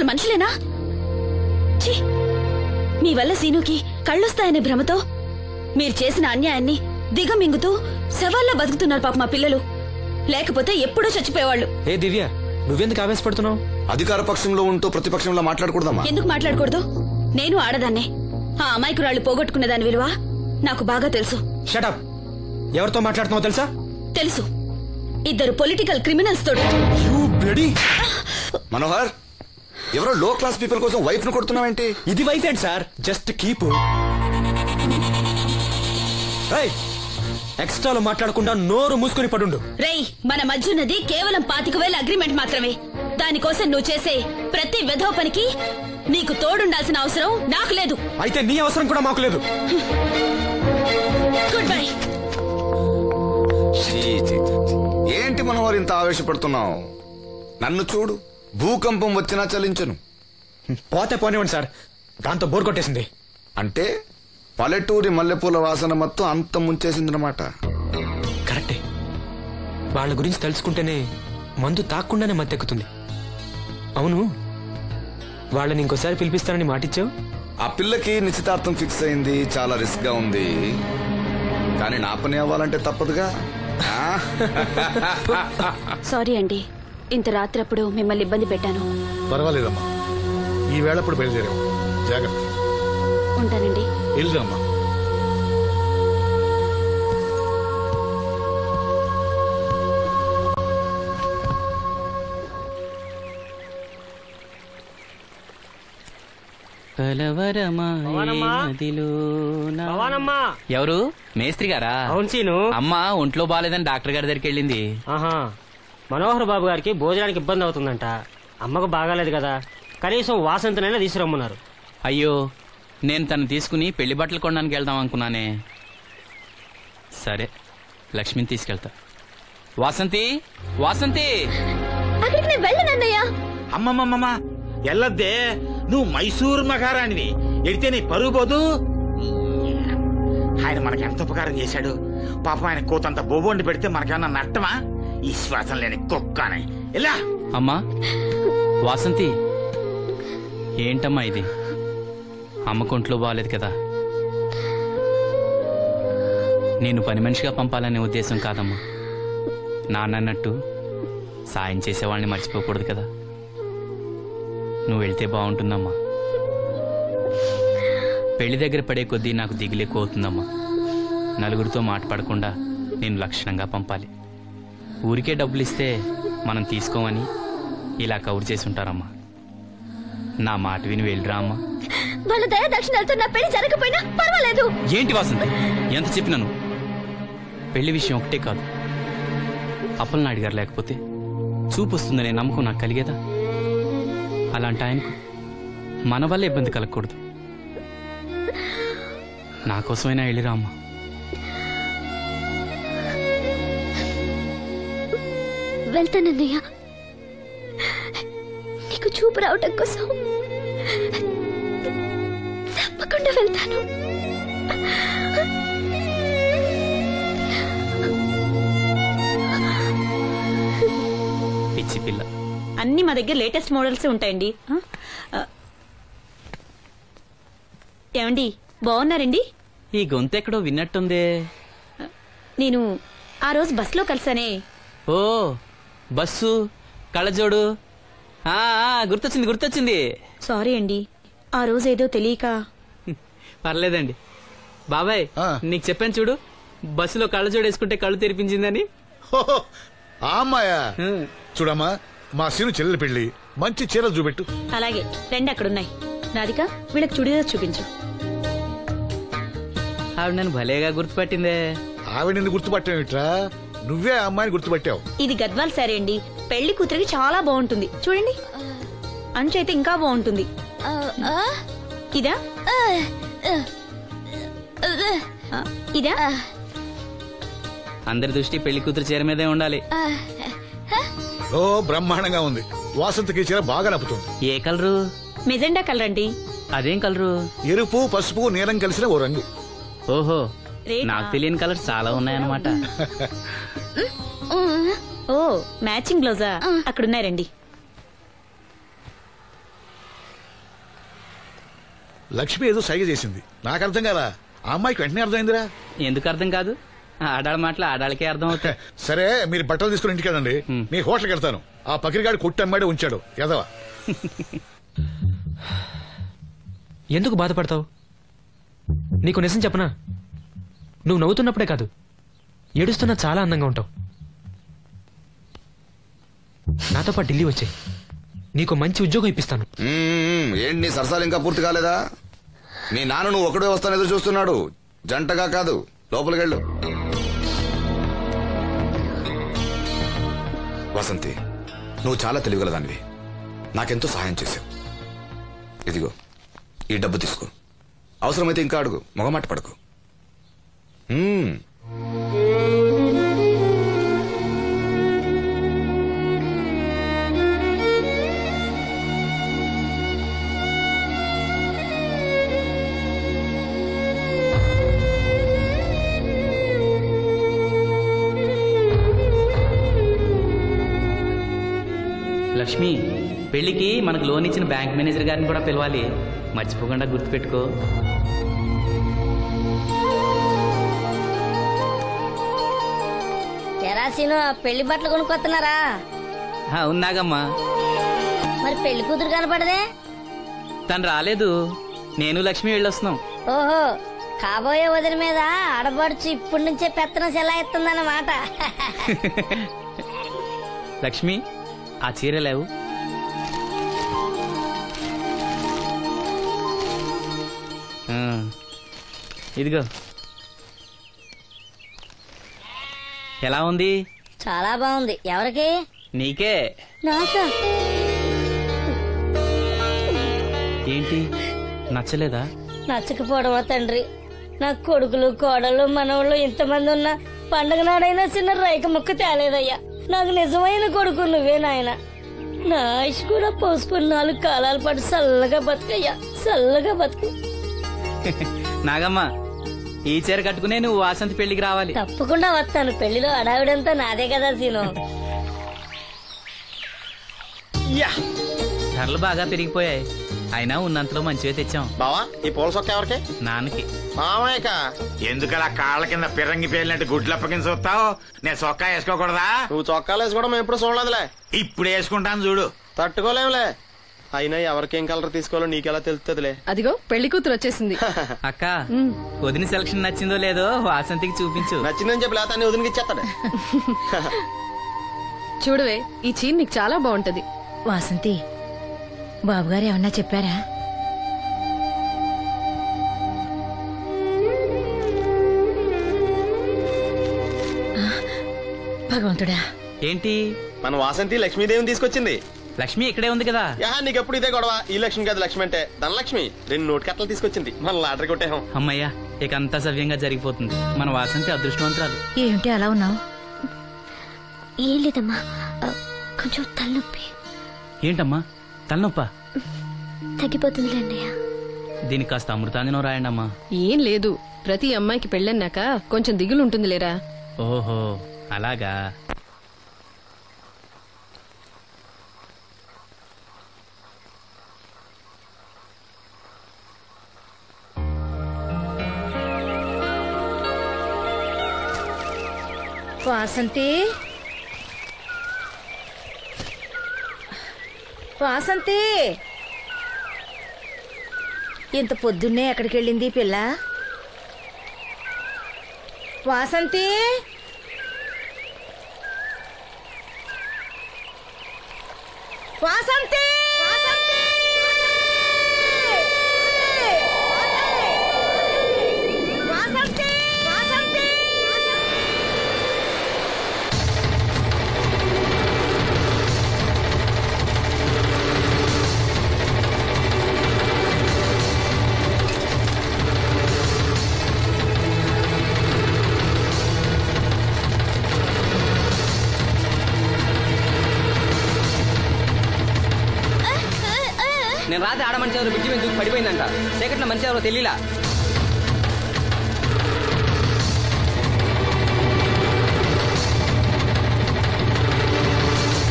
అసలు మనుషులేనా? మీ వల్ల సీనుకి కళ్ళొస్తాయనే భ్రమతో మీరు చేసిన అన్యాయాన్ని దిగమింగుతూ శవాల్లో బతుకుతున్నారు పాప మా పిల్లలు. లేకపోతే ఎప్పుడూ చచ్చిపోయేవాళ్ళు. ఏ దివ్య, నువ్వెందుకు ఆవేశపడుతున్నావు? అధికార పక్షంలో ఉంటూ ప్రతిపక్షంలో మాట్లాడకూడదమ్మా. ఎందుకు మాట్లాడకూడదు? నేను ఆడదాన్నే. ఆ అమాయకురాళ్ళు పోగొట్టుకునే దాని విలువ నాకు బాగా తెలుసు. షటప్. ఎవరితో మాట్లాడుతున్నావు తెలుసా? తెలుసు. ఇద్దరు పొలిటికల్ క్రిమినల్స్ తోడు. మనోహర్, ఎవరో లో క్లాస్ పీపుల్ కోసం వైఫ్ ను కొడుతున్నావేంటి? ఇది వైఫ్ ఏంటి సార్? Just keep. ఎక్స్ట్రాలో మాట్లాడకుండా నోరు మూసుకుని పడుండు. రేయ్, మన మధ్యున్నది కేవలం 25,000 అగ్రిమెంట్ మాత్రమే. దానికోసం నువ్వు చేసే ప్రతి వెధవ పనికి నీకు తోడుండాల్సిన అవసరం నాకు లేదు. అయితే నీ అవసరం కూడా మాకు లేదు. Good bye. ఏంటి మనోహర్ ఇంత ఆవేశపడుతున్నావు? నన్ను చూడు, భూకంపం వచ్చినా చలించను. పోతే పోనివ్వండి సార్, దాంతో బోర్ కొట్టేసింది. అంటే పల్లెటూరి మల్లెపూల వాసన మొత్తం అంత ముంచేసిందన్నమాట. కరెక్టే. వాళ్ళ గురించి తెలుసుకుంటేనే మందు తాక్కుండానే మత్తెక్కుతుంది. అవును, వాళ్ళని ఇంకోసారి పిలిపిస్తానని మాటిచ్చావు. ఆ పిల్లకి నిశ్చితార్థం ఫిక్స్ అయింది. చాలా రిస్క్ గా ఉంది, కానీ నా పని అవ్వాలంటే తప్పదుగా. సారీ అండి, ఇంత రాత్రప్పుడు మిమ్మల్ని ఇబ్బంది పెట్టాను. పర్వాలేదమ్మా, ఈ వేళప్పుడు బయలుదేరావు. జాగ్రత్త. ఉంటానండి. వెళ్దామా. ఎవరు? మేస్త్రి గారా? అవును సీను. అమ్మ ఒంట్లో బాలేదని డాక్టర్ గారి దగ్గరికి వెళ్ళింది. మనోహర్ బాబు గారికి భోజనానికి ఇబ్బంది అవుతుందంట. అమ్మకు బాగాలేదు కదా, కనీసం వాసంతనైనా తీసుకురమ్మన్నారు. అయ్యో, నేను తను తీసుకుని పెళ్లి బట్టలు కొనడానికి వెళ్దాం అనుకున్నానే. సరే, లక్ష్మిని తీసుకెళ్తా. వాసంతి, వాసంతి. అమ్మమ్మమ్మ, ఎల్లద్దే, నువ్వు మైసూరు మహారాణివి. ఎడితే నీ పరుగు పోదు. ఆయన మనకి ఎంత ఉపకారం చేశాడు. పాపం ఆయన కోతంత బొబొండి పెడితే మనకేమన్నా నట్టమా? ఈ శ్వాసం లేని కుక్కని. ఇలా అమ్మా. వాసంతి, ఏంటమ్మా ఇది? అమ్మకొంట్లో బాగాలేదు కదా. నేను పని మనిషిగా పంపాలనే ఉద్దేశం కాదమ్మా. నాన్నన్నట్టు సాయం చేసేవాళ్ళని మర్చిపోకూడదు కదా. నువ్వు వెళ్తే బాగుంటుందమ్మా. పెళ్లి దగ్గర పడే కొద్దీ నాకు దిగులెక్కువ అవుతుందమ్మా. నలుగురితో మాట పడకుండా నేను లక్షణంగా పంపాలి. ఊరికే డబ్బులు ఇస్తే మనం తీసుకోమని ఇలా కవర్ చేసి ఉంటారమ్మా. నా మాట విని వెళ్ళిరా అమ్మా. వాళ్ళ దయ దక్షిణాలతో నా పెళ్లి జరగకపోయినా పర్వాలేదు. ఏంటి వాసంతి, ఎంత చెప్పినాను? పెళ్లి విషయం ఒకటే కాదు, అప్పలనాయుడు గారు లేకపోతే చూపు వస్తుందనే నమ్మకం నాకు కలిగేదా? అలాంటి ఆయనకు మన వల్ల ఇబ్బంది కలగకూడదు. నా కోసమైనా వెళ్ళిరా అమ్మా. వెళ్తానన్నయ్య, నీకు చూపు రావటం కోసం తప్పకుండా వెళ్తాను. పిచ్చి పిల్ల. అన్ని మా దగ్గర లేటెస్ట్ మోడల్స్ ఉంటాయండి. ఏమండి, బాగున్నారండి? ఈ గొంతు ఎక్కడో విన్నట్టుందే. నేను ఆ రోజు బస్సులో కలిసానే. ఓ, బస్సు, కళ్ళజోడు. గుర్తొచ్చింది గుర్తొచ్చింది. సారీ అండి, ఆ రోజు ఏదో తెలియక. పర్లేదండి. బాబాయ్, నీకు చెప్పాను చూడు, బస్సులో కళ్ళజోడు వేసుకుంటే కళ్ళు తెరిపించిందని. అమ్మాయా? చూడమ్మా, మా సీను చెల్లెలు పెళ్లి, మంచి చీరలు చూపెట్టు. అలాగే, రెండు అక్కడున్నాయి. రాధిక, వీళ్ళకి చుడిదార్ చూపించు. ఆవిడ నన్ను భలేగా గుర్తుపట్టిందే. ఆవిడ నిన్ను గుర్తుపట్టావిట్రా? నువ్వే ఆ అమ్మాయిని గుర్తుపట్టావు. ఇది గద్వాల్ సారీ అండి, పెళ్లి కూతురికి చాలా బాగుంటుంది. చూడండి, అంచు అయితే ఇంకా బాగుంటుంది. ఇదా ఇదా? అందరి దృష్టి పెళ్లి కూతురు చీర మీదే ఉండాలి. ఓ, బ్రహ్మాండంగా ఉంది. వాసంతకి చీర బాగా నప్పుతుంది. ఏ కలరు? మెజెండా కలర్ అండి. అదేం కలరు? ఎరుపు, పసుపు, నీలం కలిసిన ఓ రంగు. ఓహో, నాకు తెలియని కలర్ చాలా ఉన్నాయన్నమాట. ఓ, మ్యాచింగ్ బ్లౌజా? అక్కడున్నారండి. లక్ష్మి ఏదో సైగ చేసింది, నాకు అర్థం కాలా. ఆ అమ్మాయికి వెంటనే అర్థమైందిరా. ఎందుకు అర్థం కాదు? ఆడాళ్ళ మాటలు ఆడాళ్ళకే అర్థం అవుతాయి. సరే మీరు బట్టలు తీసుకుని ఇంటికి వెళ్ళండి, నీ హోటల్కి వెళ్తాను. ఆ పకిరిగాడు కొట్టి అమ్మాడే ఉంచాడు ఎదవా. ఎందుకు బాధపడతావు? నీకు నిజం చెప్పనా, నువ్వు నవ్వుతున్నప్పుడే కాదు ఏడుస్తున్నా చాలా అందంగా ఉంటావు. నాతో పాటు ఢిల్లీ వచ్చే, నీకు మంచి ఉద్యోగం ఇప్పిస్తాను. ఏంటి నీ సరసాలు ఇంకా పూర్తి కాలేదా? నీ నాన్న నువ్వు ఒకడే వస్తాను ఎదురు చూస్తున్నాడు, జంటగా కాదు. లోపలికి వెళ్ళు. వసంతి, నువ్వు చాలా తెలివిగలదానివి, నాకెంతో సహాయం చేశావు. ఇదిగో ఈ డబ్బు తీసుకో, అవసరమైతే ఇంకా అడుగు, మొగమాట పడకు. లక్ష్మి, పెళ్లికి మనకు లోన్ ఇచ్చిన బ్యాంక్ మేనేజర్ గారిని కూడా పిలవాలి, మర్చిపోకుండా గుర్తుపెట్టుకో. తెరాసీను పెళ్లి బట్టలు కొనుక్కొస్తున్నారా? ఉన్నాగమ్మా. మరి పెళ్లి కూతురు కనపడదే? తను రాలేదు, నేను లక్ష్మి వెళ్ళొస్తున్నాం. ఓహో, కాబోయే వదిన మీద ఆడబడుచు ఇప్పటి నుంచే పెత్తనం సెలాయిస్తుందన్నమాట. లక్ష్మి, ఆ చీర లేవు. ఇదిగో. ఎలా ఉంది? చాలా బాగుంది. ఎవరికి? నీకే. నాకా? ఏంటి, నచ్చలేదా? నచ్చకపోవడమా తండ్రి? నా కొడుకులు కోడలు మనవాళ్ళు ఇంతమంది ఉన్నా పండగ నాడైనా చిన్న రైక ముక్క తేలేదయ్యా. నాకు నిజమైన కొడుకు నువ్వే నాయన. నా ఆయుష్ కూడా పోసుకుని 4 కాలాల పాటు చల్లగా బతుకయ్యా, చల్లగా బతుకు. నాగమ్మ, ఈ చీర కట్టుకునే నువ్వు వాసంతి పెళ్లికి రావాలి. తప్పకుండా వస్తాను. పెళ్లిలో అడావిడంతా నాదే కదా సీను. ధరలు బాగా పెరిగిపోయాయి, అయినా ఉన్నంతలో మంచివే తెచ్చాం. బావా, ఈ పూల సొక్క ఎవరికి? నాన్నకి. మామయ్యక. ఎందుకలా కాళ్ళ కింద పిరంగి పేలినట్టు గుడ్లు అప్పకించి చూస్తావు? నేను చొక్కా వేసుకోకూడదా? నువ్వు చొక్కాలు వేసుకోవడం మేము ఎప్పుడు చూడలేదులే. ఇప్పుడు వేసుకుంటాను చూడు. తట్టుకోలేములే. అయినా ఎవరికేం కలర్ తీసుకోవాలో నీకెలా తెలుస్తుందిలే. అదిగో పెళ్లి కూతురు వచ్చేసింది. అక్క, వదిన సెలక్షన్ నచ్చిందో లేదో వాసంతికి చూపించు. నచ్చిందని చెప్పి లేత అన్ని వదినకి ఇచ్చేస్తాడు. చూడవే, ఈ చీర నీకు చాలా బాగుంటది. వాసంతి, బాబుగారు ఏమన్నా చెప్పారా? భగవంతుడా. ఏంటి? మన వాసంతి లక్ష్మీదేవిని తీసుకొచ్చింది. లక్ష్మి ఇక్కడే ఉంది కదా. నీకెప్పుడు ఇదే గొడవ. ఈ లక్ష్మి కాదు, లక్ష్మి అంటే ధనలక్ష్మి. 2 నోటు కట్టలు తీసుకొచ్చింది. మన లాటరీ కొట్టేహం. అమ్మయ్యా, ఇక అంతా సవ్యంగా జరిగిపోతుంది. మన వాసంతి అదృష్టవంతురాలు. ఏమిటి అలా ఉన్నావు? ఏం లేదమ్మా, కొంచెం తలనొప్పి. ఏంటమ్మా తలనొప్పా? తగ్గిపోతుంది అన్నయ్య. దీనికి కాస్త అమృతాంజనం రాయండి అమ్మా. ఏం లేదు, ప్రతి అమ్మాయికి పెళ్ళన్నాక కొంచెం దిగులు ఉంటుంది లేరా. ఓహో, అలాగా. వాసంతి, వాసంతి, ఇంత పొద్దున్నే ఎక్కడికి వెళ్ళింది పిల్ల? వాసంతి, వాసంతి, వాసంతి, వాసంతి. నేను రాత్రి ఆడ మనిషి ఎవరు బిడ్జి మీద దూకి పడిపోయిందంట. చీకట్లో మనిషి ఎవరో తెలియలా.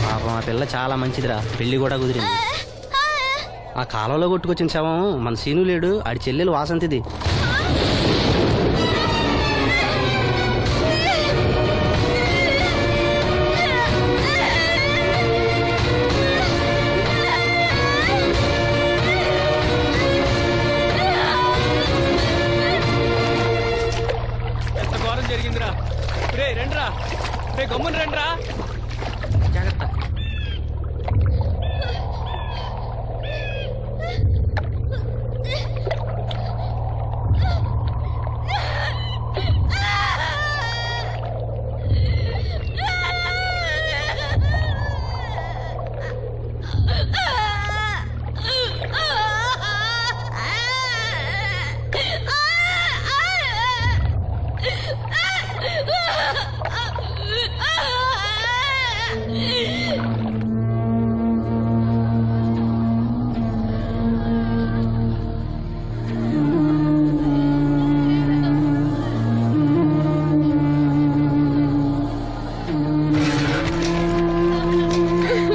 పాపం ఆ పిల్ల చాలా మంచిదిరా, పెళ్లి కూడా కుదిరింది. ఆ కాలంలో కొట్టుకొచ్చిన శవం మన సీను లేడు, ఆడి చెల్లెలు వాసంతిది. ఎంత ఘోరం జరిగిందిరా. రే రండ్రా, రే గమ్మున రండ్రా. జాగ్రత్త.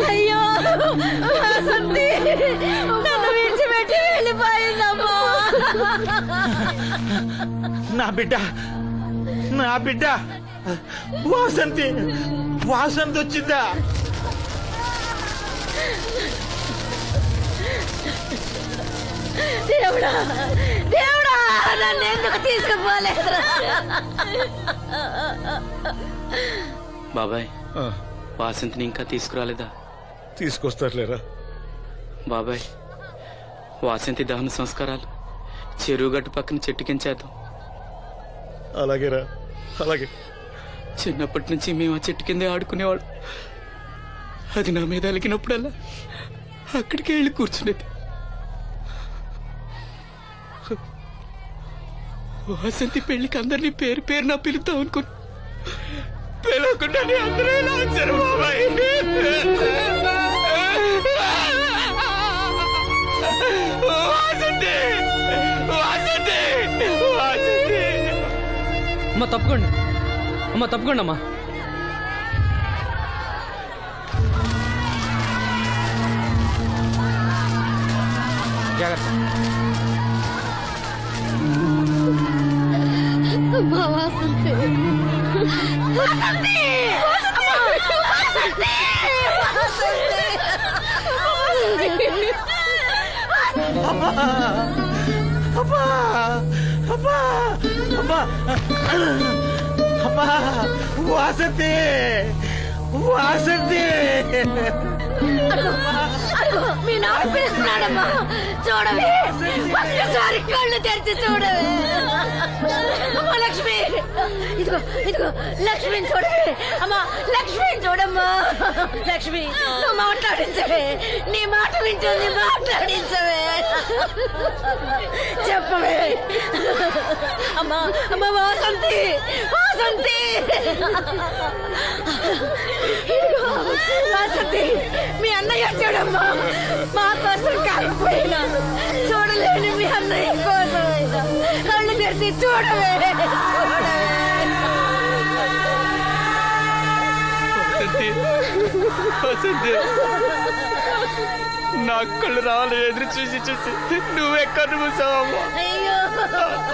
అయ్యో వాసంతి నన్ను విడిచిపెట్టి వెళ్ళిపోయిందమ్మా. నా బిడ్డ, నా బిడ్డ వాసంతి, వాసంతి వచ్చిందా? దేవుడా దేవుడా నన్ను ఎందుకు తీసుకుపోలేదురా? బాబాయ్, వాసంతిని ఇంకా తీసుకురాలేదా? తీసుకొస్తారులేరా. బాబాయ్, వాసంతి దహన సంస్కారాలు చెరువు గట్టు పక్కన చెట్టుకించేద్దాం. అలాగేరా, అలాగే. చిన్నప్పటి నుంచి మేము ఆ చెట్టు కిందే ఆడుకునేవాడు. అది నా మీద అలిగినప్పుడల్లా అక్కడికే వెళ్ళి కూర్చునేది. వాసంతి పెళ్లికి అందరినీ పేరు పేరు నా పిలుద్దాం అనుకుని పిలవకుండానే అందరూ ఇలా వచ్చారు బాబాయ్. వాసంతి, వాసంతి, వాసంతి. అమ్మ తప్పకుండా, అమ్మ తప్పకుండా అమ్మా. జాగ్రత్త. అమ్మా వాసంతి, వాసంతి, వాసంతి, అమ్మా, అమ్మా, అమ్మా, అమ్మా, అమ్మా, వాసంతి, వాసంతి. అదిగో మీ నాన్న పిలుస్తున్నాడమ్మా. చూడవే, ఒక్కసారి కళ్ళు తెరిచి చూడవే. అమ్మా లక్ష్మి, ఇదిగో ఇదిగో లక్ష్మిని చూడవే. అమ్మా లక్ష్మిని చూడమ్మా. లక్ష్మి, నువ్వు మాట్లాడించవే. నీ మాట వింటుంది, మాట్లాడించవే. చెప్పవే. అమ్మా అమ్మా వాసంతి, వాసంతి. ఇదిగో వాసంతి, మీ అన్నయ్య చూడమ్మా. మా కోసం కాకపోయినా చూడలేని మీ అన్నయ్య కోసమైనా కళ్ళు తెరిచి చూడవే, చూడవే. వసంతి, నా కళ్ళు రావాలి ఎదురు చూసి చూసి నువ్వెక్కడ మూసావమ్మా. అయ్యో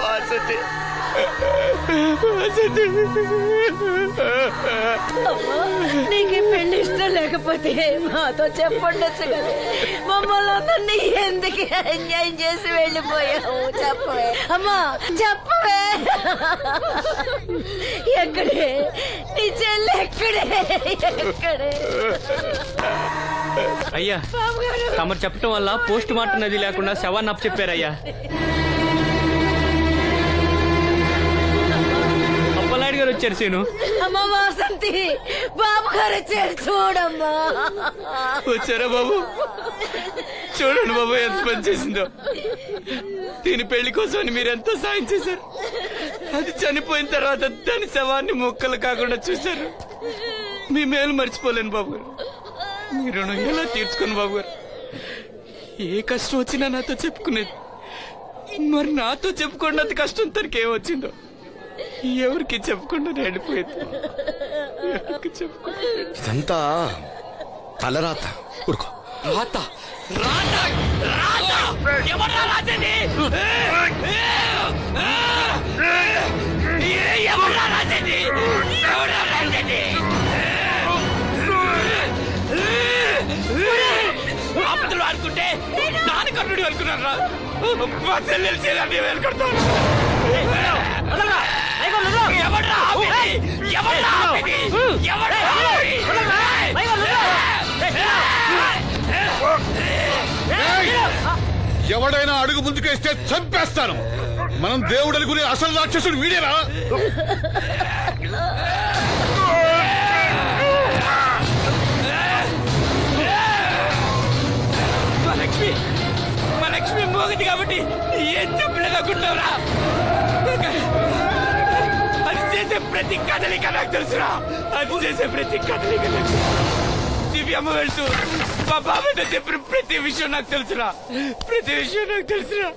వసంతి, వసంతి. అమ్మా, నీకు ఈ పెళ్లి ఇష్టం లేకపోతే మాతో చెప్పండొచ్చు కదా. మమ్మల్ని అందరినీ ఎందుకు అన్యాయం చేసి వెళ్ళిపోయావు? చెప్పవే అమ్మా, చెప్పవే. ఎక్కడే నీ చెల్లి? ఎక్కడే ఎక్కడే? అయ్యా, తమరు చెప్పటం వల్ల పోస్ట్ మార్టం నది లేకుండా శవాన్ని అప్పచెప్పారయ్యా. అప్పలనాయుడు గారు వచ్చారు సీను. అమ్మ వాసంతి, బాబు గారు వచ్చారు చూడమ్మా. వచ్చారా బాబు? చూడండి బాబు ఎంత పని చేసిందో. దీని పెళ్లి కోసం మీరు ఎంతో సాయం చేశారు. అది చనిపోయిన తర్వాత దాని శవాన్ని ముక్కలు కాకుండా చూశారు. మీ మేలు మర్చిపోలేను బాబు గారు. మీ రుణం ఎలా తీర్చుకోను బాబు గారు. ఏ కష్టం వచ్చినా నాతో చెప్పుకునేది. మరి నాతో చెప్పుకున్నది కష్టం తనకి ఏమొచ్చిందో ఎవరికి చెప్పకుండా వెళ్ళిపోయేది. ఇదంతా తలరాత. ఊరుకో. రాత రాత రాత ఆపదలు ఆడుకుంటే నాన్న కర్ణుడు అనుకున్నారా? మా చెల్లెలు చేయాలని వెళ్ళుకుంటాను. ఎవడైనా అడుగు ముందుకేస్తే చంపేస్తాను. మనం దేవుడు అనుకునే అసలు రాక్షసుడు వీడేరా? మా లక్ష్మి మోగది కాబట్టి ఏం చెప్పలేదనుకుంటున్నారా? అది చేసే ప్రతి కదలిక నాకు తెలుసురా. అది చేసే ప్రతి కదలిక దివ్యమ్మ వెళ్తూ మా బాబాయ్తో చెప్పిన ప్రతి విషయం నాకు తెలుసురా. ప్రతి విషయం నాకు తెలుసురా.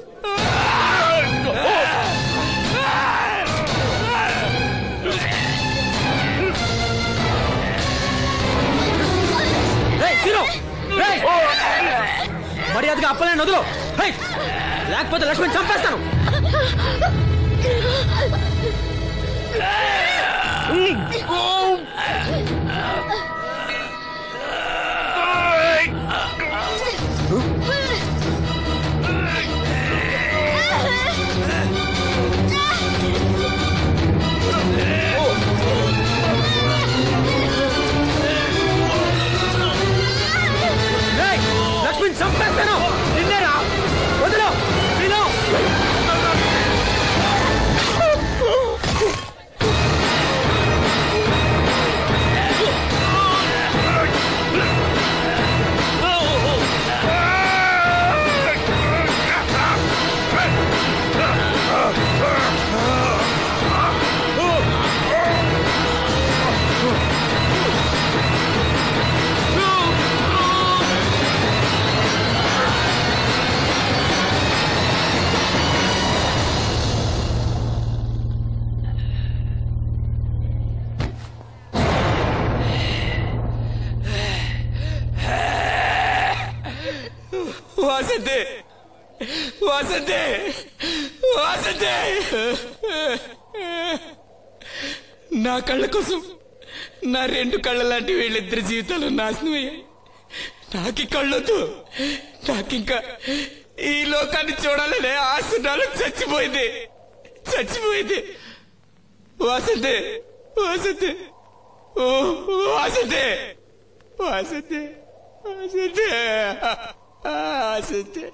మర్యాదగా అప్పలేని వదులు, లేకపోతే లక్ష్మణ్ చంపేస్తాను. లక్ష్మణ్ చంపేస్తాను. నిన్నేరా వదులు. వాసంతే, వాసంతే, వాసంతే. నా కళ్ళ కోసం నా రెండు కళ్ళ లాంటి వీళ్ళిద్దరి జీవితాలు నాశనమయ్యాయి. నాకి కళ్ళొద్దు. నాకింకా ఈ లోకాన్ని చూడాలనే ఆశ నాలో చచ్చిపోయింది. చచ్చిపోయింది. వాసంతే, వాసంతే, ఓ వాసంతే, వాసంతే, వాసంతే, వాసంతే.